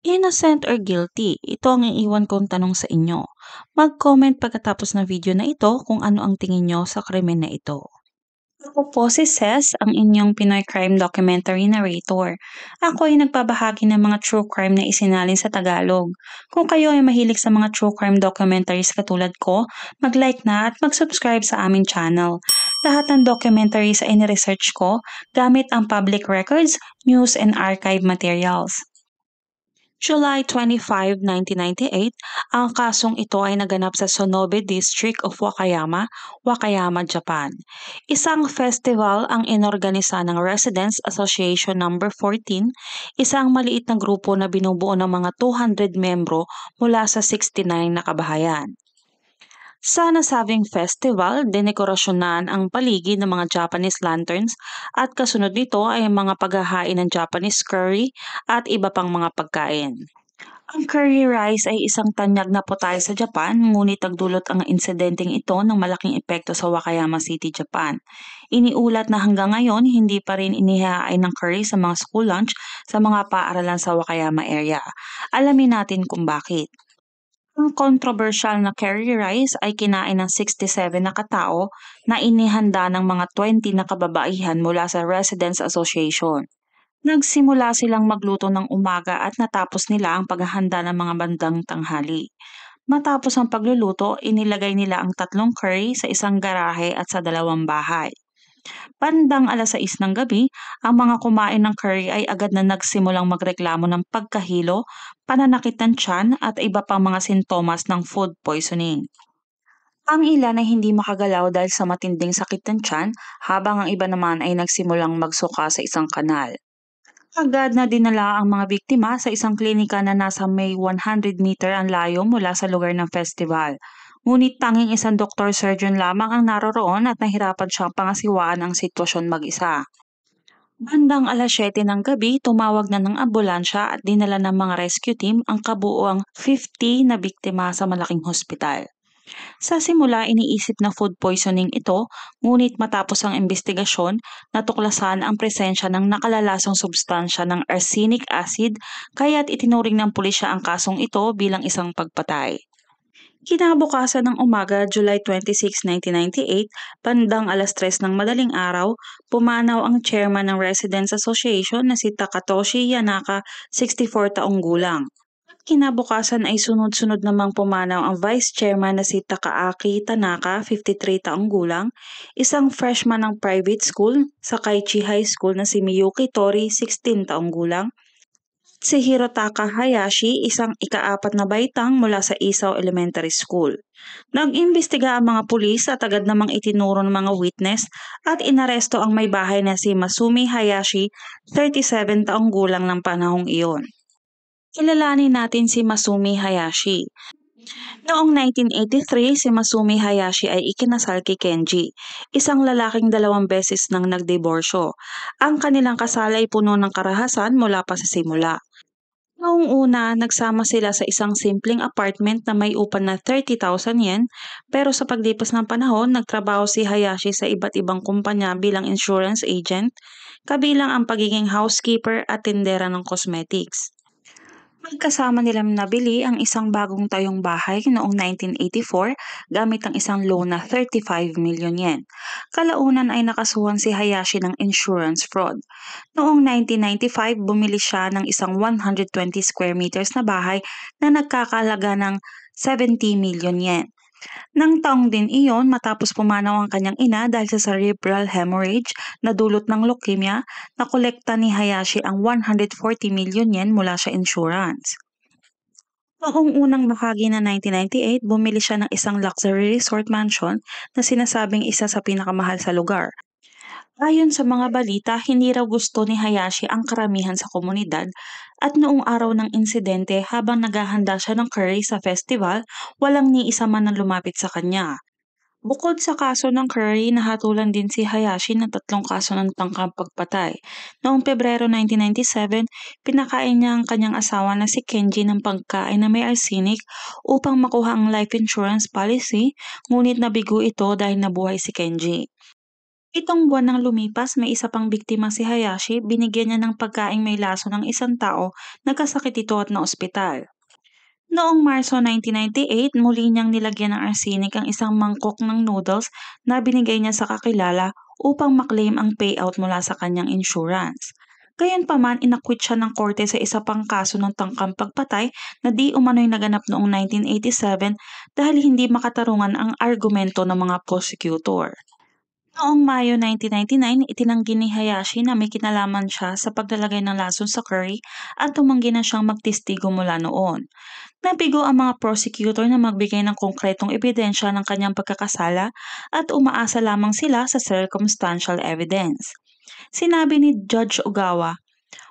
Innocent or guilty? Ito ang iiwan kong tanong sa inyo. Mag-comment pagkatapos ng video na ito kung ano ang tingin nyo sa krimen na ito. Ako po si Ces, ang inyong Pinoy Crime Documentary Narrator. Ako ay nagbabahagi ng mga true crime na isinalin sa Tagalog. Kung kayo ay mahilig sa mga true crime documentaries katulad ko, mag-like na at mag-subscribe sa aming channel. Lahat ng documentaries ay niresearch ko gamit ang public records, news, and archive materials. July 25, 1998, ang kasong ito ay naganap sa Sonobe District of Wakayama, Wakayama, Japan. Isang festival ang inorganisa ng Residents Association No. 14, isang maliit na grupo na binubuo ng mga 200 membro mula sa 69 na kabahayan. Sa nasabing festival, denekorasyonan ang paligid ng mga Japanese lanterns at kasunod nito ay mga paghahain ng Japanese curry at iba pang mga pagkain. Ang curry rice ay isang tanyag na putahe sa Japan, ngunit nagdulot ang insidenteng ito ng malaking epekto sa Wakayama City, Japan. Iniulat na hanggang ngayon, hindi pa rin inihahain ng curry sa mga school lunch sa mga paaralan sa Wakayama area. Alamin natin kung bakit. Ang controversial na curry rice ay kinain ng 67 na katao na inihanda ng mga 20 na kababaihan mula sa Residents Association. Nagsimula silang magluto ng umaga at natapos nila ang paghahanda ng mga bandang tanghali. Matapos ang pagluluto, inilagay nila ang 3 curry sa isang garahe at sa 2 bahay. Bandang 6 ng gabi, ang mga kumain ng curry ay agad na nagsimulang magreklamo ng pagkahilo, pananakit ng tiyan at iba pang mga sintomas ng food poisoning. Ang ilan ay hindi makagalaw dahil sa matinding sakit ng tiyan, habang ang iba naman ay nagsimulang magsuka sa isang kanal. Agad na dinala ang mga biktima sa isang klinika na nasa may 100 meter ang layo mula sa lugar ng festival. Ngunit tanging isang doktor-surgeon lamang ang naroroon at nahirapan siyang pangasiwaan ang sitwasyon mag-isa. Bandang 7:00 ng gabi, tumawag na ng ambulansya at dinala ng mga rescue team ang kabuuang 50 na biktima sa malaking hospital. Sa simula, iniisip na food poisoning ito, ngunit matapos ang investigasyon, natuklasan ang presensya ng nakalalasang substansya ng arsenic acid, kaya't itinuring ng pulisya ang kasong ito bilang isang pagpatay. Kinabukasan ng umaga, July 26, 1998, bandang 3:00 ng madaling araw, pumanaw ang chairman ng Residents Association na si Takatoshi Yanaka, 64 taong gulang. Kinabukasan ay sunod-sunod namang pumanaw ang vice chairman na si Takaaki Tanaka, 53 taong gulang, isang freshman ng private school sa Kaichi High School na si Miyuki Tori, 16 taong gulang, si Hirotaka Hayashi, isang ika-4 na baitang mula sa Isaw Elementary School. Nag-imbestiga ang mga pulis at agad namang itinuro ng mga witness at inaresto ang may bahay na si Masumi Hayashi, 37 taong gulang ng panahong iyon. Kilalanin natin si Masumi Hayashi. Noong 1983, si Masumi Hayashi ay ikinasal kay Kenji, isang lalaking 2 beses nang nagdiborsyo. Ang kanilang kasal ay puno ng karahasan mula pa sa simula. Noong una, nagsama sila sa isang simpleng apartment na may upa na 30,000 yen, pero sa paglipas ng panahon, nagtrabaho si Hayashi sa iba't ibang kumpanya bilang insurance agent, kabilang ang pagiging housekeeper at tindera ng cosmetics. Magkasama nilang nabili ang isang bagong tayong bahay noong 1984 gamit ang isang loan na 35 million yen. Kalaunan ay nakasuhan si Hayashi ng insurance fraud. Noong 1995, bumili siya ng isang 120 square meters na bahay na nagkakalaga ng 70 million yen. Nang taong din iyon, matapos pumanaw ang kanyang ina dahil sa cerebral hemorrhage na dulot ng leukemia, nakolekta ni Hayashi ang 140 million yen mula sa insurance. Noong unang bahagi ng 1998, bumili siya ng isang luxury resort mansion na sinasabing isa sa pinakamahal sa lugar. Ayon sa mga balita, hindi raw gusto ni Hayashi ang karamihan sa komunidad at noong araw ng insidente habang naghahanda siya ng curry sa festival, walang ni isa man ang lumapit sa kanya. Bukod sa kaso ng curry, nahatulan din si Hayashi ng 3 kaso ng tangkang pagpatay. Noong Pebrero 1997, pinakain niya ang kanyang asawa na si Kenji ng pagkain na may arsenic upang makuha ang life insurance policy, ngunit nabigo ito dahil nabuhay si Kenji. 7 buwan nang lumipas, may isa pang biktima si Hayashi, binigyan niya ng pagkaing may laso ng isang tao, nagkasakit ito at naospital. Noong Marso 1998, muli niyang nilagyan ng arsenic ang isang mangkok ng noodles na binigay niya sa kakilala upang maklaim ang payout mula sa kanyang insurance. Gayunpaman, inakwit siya ng korte sa isa pang kaso ng tangkang pagpatay na di umano'y naganap noong 1987 dahil hindi makatarungan ang argumento ng mga prosecutor. Noong Mayo 1999, itinanggi ni Hayashi na may kinalaman siya sa paglalagay ng lason sa curry at tumanggi na siyang magtestigo mula noon. Nabigo ang mga prosecutor na magbigay ng konkretong ebidensya ng kanyang pagkakasala at umaasa lamang sila sa circumstantial evidence. Sinabi ni Judge Ogawa,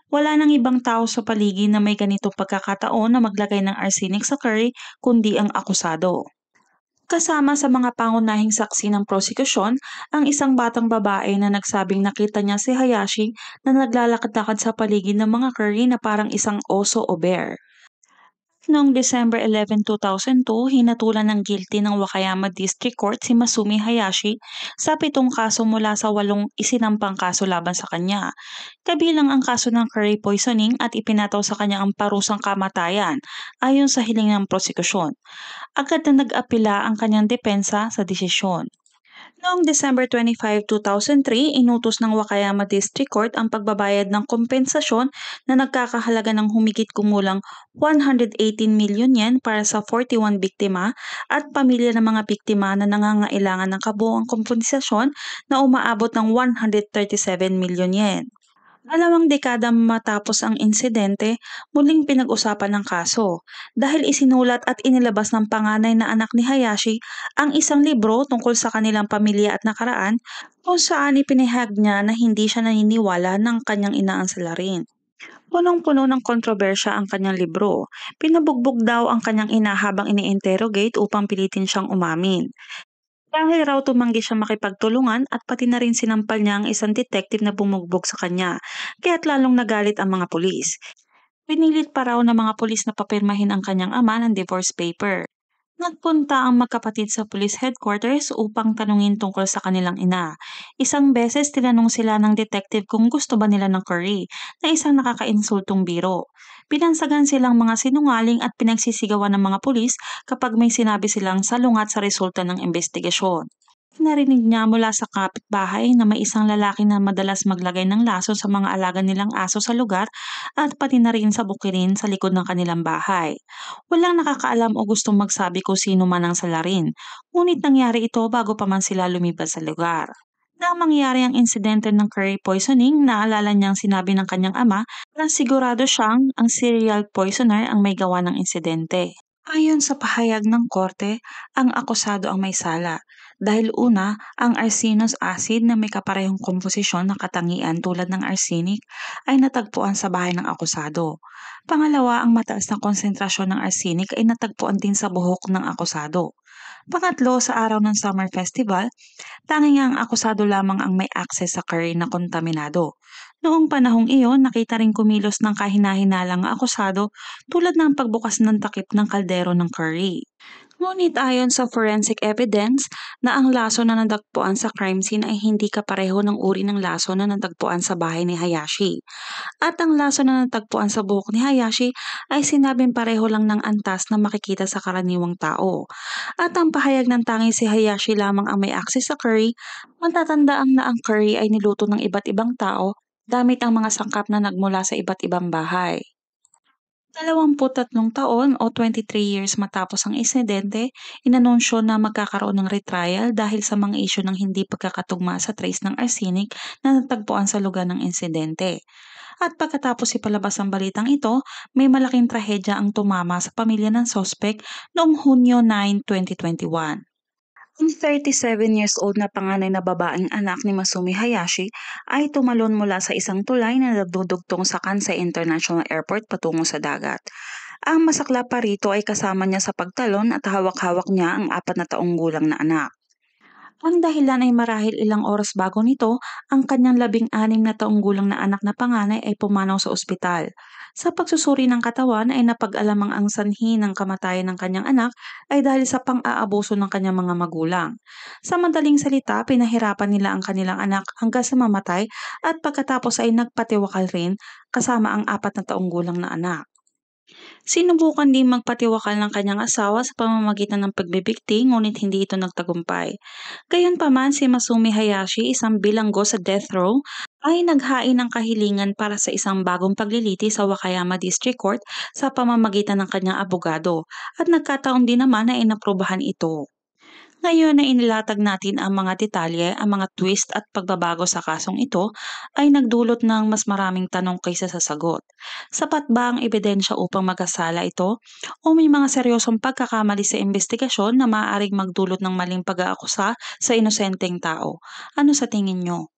wala nang ibang tao sa paligid na may ganitong pagkakataon na maglagay ng arsenic sa curry kundi ang akusado. Kasama sa mga pangunahing saksi ng prosekusyon ang isang batang babae na nagsabing nakita niya si Hayashi na naglalakad-lakad sa paligid ng mga curry na parang isang oso o bear. Noong December 11, 2002, hinatulan ng guilty ng Wakayama District Court si Masumi Hayashi sa 7 kaso mula sa 8 isinampang kaso laban sa kanya. Kabilang ang kaso ng curry poisoning at ipinataw sa kanya ang parusang kamatayan ayon sa hiling ng prosekusyon. Agad na nag-apela ang kanyang depensa sa desisyon. Noong December 25, 2003, inutos ng Wakayama District Court ang pagbabayad ng kompensasyon na nagkakahalaga ng humigit kumulang 118 million yen para sa 41 biktima at pamilya ng mga biktima na nangangailangan ng kabuuang kompensasyon na umaabot ng 137 million yen. 2 dekada matapos ang insidente, muling pinag-usapan ng kaso dahil isinulat at inilabas ng panganay na anak ni Hayashi ang isang libro tungkol sa kanilang pamilya at nakaraan kung saan ipinahayag niya na hindi siya naniniwala ng kanyang ina ang salarin. Punong-puno ng kontrobersya ang kanyang libro. Pinabugbog daw ang kanyang ina habang ini-interrogate upang pilitin siyang umamin. Dahil raw tumanggi siya makipagtulungan at pati na rin sinampal niya ang isang detective na bumugbog sa kanya, kaya't lalong nagalit ang mga pulis. Pinilit pa raw ng mga pulis na papirmahin ang kanyang ama ng divorce paper. Nagpunta ang magkapatid sa police headquarters upang tanungin tungkol sa kanilang ina. Isang beses tinanong sila ng detective kung gusto ba nila ng curry, na isang nakakainsultong biro. Binansagan silang mga sinungaling at pinagsisigawan ng mga pulis kapag may sinabi silang salungat sa resulta ng investigasyon. Narinig niya mula sa kapitbahay na may isang lalaki na madalas maglagay ng laso sa mga alaga nilang aso sa lugar at pati na rin sa bukirin sa likod ng kanilang bahay. Walang nakakaalam o gustong magsabi kung sino man ang salarin, ngunit nangyari ito bago pa man sila lumipat sa lugar. Nang mangyari ang insidente ng curry poisoning, naalala niyang sinabi ng kanyang ama na sigurado siyang ang serial poisoner ang may gawa ng insidente. Ayon sa pahayag ng korte, ang akusado ang may sala dahil una, ang arsenous acid na may kaparehong komposisyon ng katangian tulad ng arsenic ay natagpuan sa bahay ng akusado. Pangalawa, ang mataas na konsentrasyon ng arsenic ay natagpuan din sa buhok ng akusado. Pangatlo, sa araw ng summer festival, tanging ang akusado lamang ang may access sa curry na kontaminado. Noong panahong iyon, nakita ring kumilos ng kahina-hinalang akusado tulad ng pagbukas ng takip ng kaldero ng curry. Ngunit ayon sa forensic evidence na ang laso na natagpuan sa crime scene ay hindi kapareho ng uri ng laso na natagpuan sa bahay ni Hayashi. At ang laso na natagpuan sa buhok ni Hayashi ay sinabing pareho lang ng antas na makikita sa karaniwang tao. At ang pahayag ng tanging si Hayashi lamang ang may access sa curry, matatandaan na ang curry ay niluto ng iba't ibang tao gamit ang mga sangkap na nagmula sa iba't ibang bahay. 23 taon o 23 years matapos ang insidente, inanunsyo na magkakaroon ng retrial dahil sa mga isyu ng hindi pagkakatugma sa trace ng arsenic na natagpuan sa lugar ng insidente. At pagkatapos ipalabas ang balitang ito, may malaking trahedya ang tumama sa pamilya ng sospek noong Hunyo 9, 2021. Ang 37 years old na panganay na babaeng anak ni Masumi Hayashi ay tumalon mula sa isang tulay na nagdudugtong sa Kansai International Airport patungo sa dagat. Ang masaklap pa rito ay kasama niya sa pagtalon at hawak-hawak niya ang 4 na taong gulang na anak. Ang dahilan ay marahil ilang oras bago nito, ang kanyang 16 na taong gulang na anak na panganay ay pumanaw sa ospital. Sa pagsusuri ng katawan ay napag-alamang ang sanhi ng kamatayan ng kanyang anak ay dahil sa pang-aabuso ng kanyang mga magulang. Sa madaling salita, pinahirapan nila ang kanilang anak hanggang sa mamatay at pagkatapos ay nagpatiwakal rin kasama ang 4 na taong gulang na anak. Sinubukan din magpatiwakal ng kanyang asawa sa pamamagitan ng pagbibigti ngunit hindi ito nagtagumpay. Gayunpaman, si Masumi Hayashi, isang bilanggo sa death row, ay naghain ng kahilingan para sa isang bagong pagliliti sa Wakayama District Court sa pamamagitan ng kanyang abogado at nagkataon din naman na inaprubahan ito. Ngayon na inilatag natin ang mga detalye, ang mga twist at pagbabago sa kasong ito ay nagdulot ng mas maraming tanong kaysa sa sagot. Sapat ba ang ebidensya upang magkasala ito? O may mga seryosong pagkakamali sa investigasyon na maaaring magdulot ng maling pag-aakusa sa inosenteng tao? Ano sa tingin nyo?